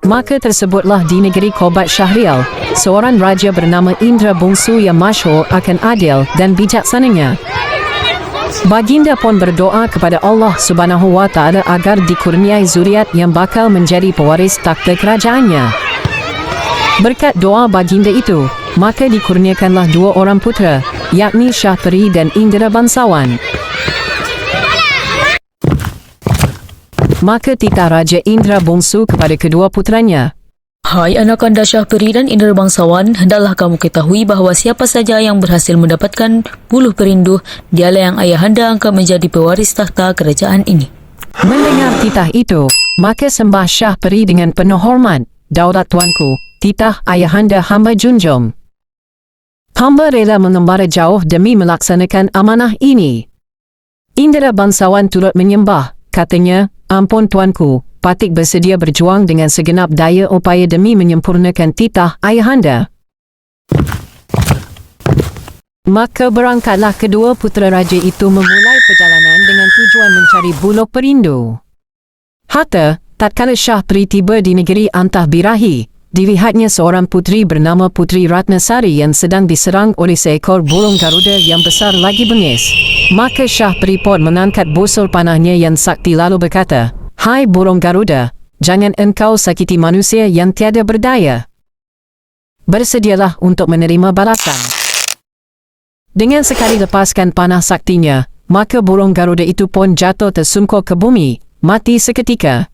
Maka tersebutlah di negeri Kobat Syahrial, seorang raja bernama Indra Bungsu yang masyhur akan adil dan bijaksananya. Baginda pun berdoa kepada Allah Subhanahu wa Ta'ala agar dikurniai zuriat yang bakal menjadi pewaris takhta kerajaannya. Berkat doa baginda itu, maka dikurniakanlah 2 orang putera, yakni Shah Peri dan Indra Bangsawan. Maka titah Raja Indra Bungsu kepada kedua puteranya, Hai anak anda Shah Peri dan Indra Bangsawan, hendaklah kamu ketahui bahawa siapa saja yang berhasil mendapatkan buluh perindu, dialah yang ayahanda angkat menjadi pewaris takhta kerajaan ini. Mendengar titah itu, maka sembah Shah Peri dengan penuh hormat, Daulat tuanku, titah ayahanda hamba junjung. Hamba rela mengembara jauh demi melaksanakan amanah ini. Indra Bangsawan turut menyembah, katanya, ampun tuanku, Patik bersedia berjuang dengan segenap daya upaya demi menyempurnakan titah ayahanda. Maka berangkatlah kedua putera raja itu memulai perjalanan dengan tujuan mencari buluh perindu. Hatta, tatkala Shah Peri tiba di negeri Antah Birahi, dilihatnya seorang puteri bernama Puteri Ratnasari yang sedang diserang oleh seekor burung Garuda yang besar lagi bengis. Maka Shah Peri pun mengangkat busur panahnya yang sakti lalu berkata, Hai burung Garuda, jangan engkau sakiti manusia yang tiada berdaya. Bersedialah untuk menerima balasan. Dengan sekali lepaskan panah saktinya, maka burung Garuda itu pun jatuh tersungkur ke bumi, mati seketika.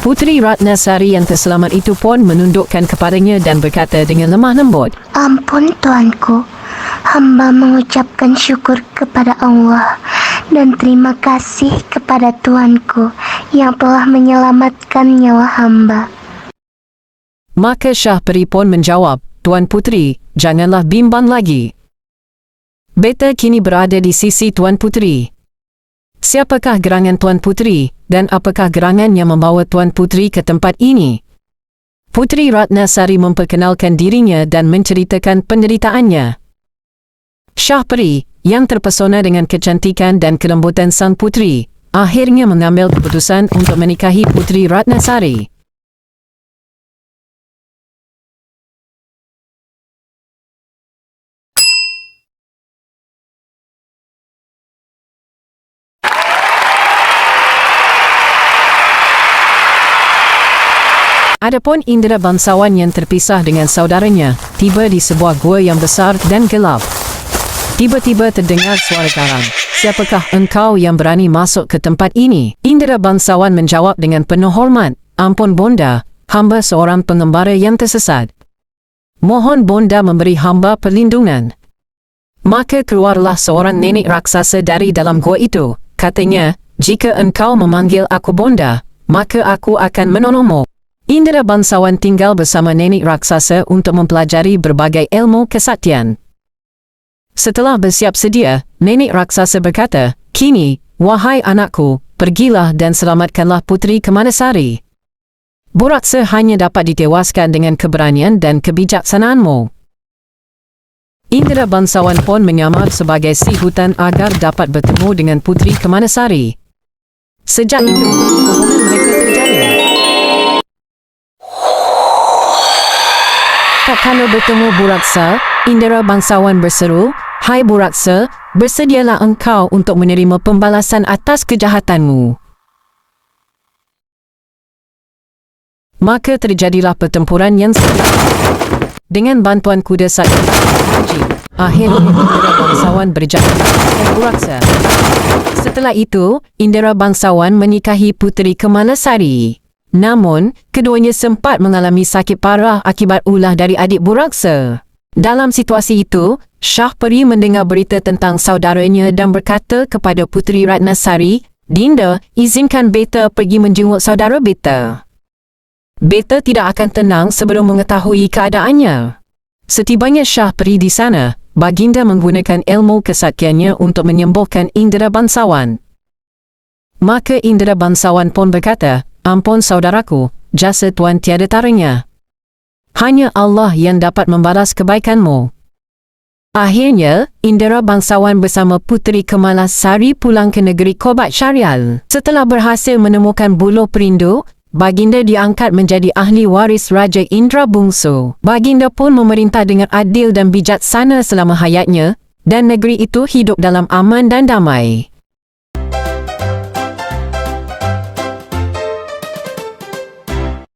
Puteri Ratnasari yang terselamat itu pun menundukkan kepalanya dan berkata dengan lemah lembut, Ampun tuanku, hamba mengucapkan syukur kepada Allah dan terima kasih kepada tuanku yang telah menyelamatkan nyawa hamba. Maka Shah Peri pun menjawab, Tuan Puteri, janganlah bimbang lagi. Beta kini berada di sisi Tuan Puteri. Siapakah gerangan Tuan Puteri dan apakah gerangan yang membawa Tuan Puteri ke tempat ini? Puteri Ratnasari memperkenalkan dirinya dan menceritakan penderitaannya. Shah Peri, yang terpesona dengan kecantikan dan kelembutan sang puteri, akhirnya mengambil keputusan untuk menikahi Puteri Ratnasari. Adapun Indra Bangsawan yang terpisah dengan saudaranya, tiba di sebuah gua yang besar dan gelap. Tiba-tiba terdengar suara garang, siapakah engkau yang berani masuk ke tempat ini? Indra Bangsawan menjawab dengan penuh hormat, ampun bonda, hamba seorang pengembara yang tersesat. Mohon bonda memberi hamba perlindungan. Maka keluarlah seorang nenek raksasa dari dalam gua itu, katanya, jika engkau memanggil aku bonda, maka aku akan menolongmu. Indra Bangsawan tinggal bersama nenek raksasa untuk mempelajari berbagai ilmu kesaktian. Setelah bersiap sedia, nenek raksasa berkata, Kini, wahai anakku, pergilah dan selamatkanlah Puteri Kemanasari. Buraksa hanya dapat ditewaskan dengan keberanian dan kebijaksanaanmu. Indra Bangsawan pun menyamar sebagai si hutan agar dapat bertemu dengan Puteri Kemanasari. Sejak itu, hubungan mereka terjalin. Tatkala bertemu Buraksa, Indra Bangsawan berseru, Hai Buraksa, bersedialah engkau untuk menerima pembalasan atas kejahatanmu. Maka terjadilah pertempuran yang sengit. Dengan bantuan kuda sakti, akhirnya Indra Bangsawan berjaya dengan Buraksa. Setelah itu, Indra Bangsawan menikahi Puteri Kemanasari. Namun, keduanya sempat mengalami sakit parah akibat ulah dari adik Buraksa. Dalam situasi itu, Shah Peri mendengar berita tentang saudaranya dan berkata kepada Puteri Ratnasari, Dinda, izinkan beta pergi menjenguk saudara beta. Beta tidak akan tenang sebelum mengetahui keadaannya. Setibanya Shah Peri di sana, Baginda menggunakan ilmu kesaktiannya untuk menyembuhkan Indra Bangsawan. Maka Indra Bangsawan pun berkata, Ampun saudaraku, jasa tuan tiada taranya. Hanya Allah yang dapat membalas kebaikanmu. Akhirnya, Indra bangsawan bersama Puteri Kemalasari pulang ke negeri Kobat Syarial. Setelah berhasil menemukan buluh perindu, Baginda diangkat menjadi ahli waris Raja Indra Bungsu. Baginda pun memerintah dengan adil dan bijaksana selama hayatnya, dan negeri itu hidup dalam aman dan damai.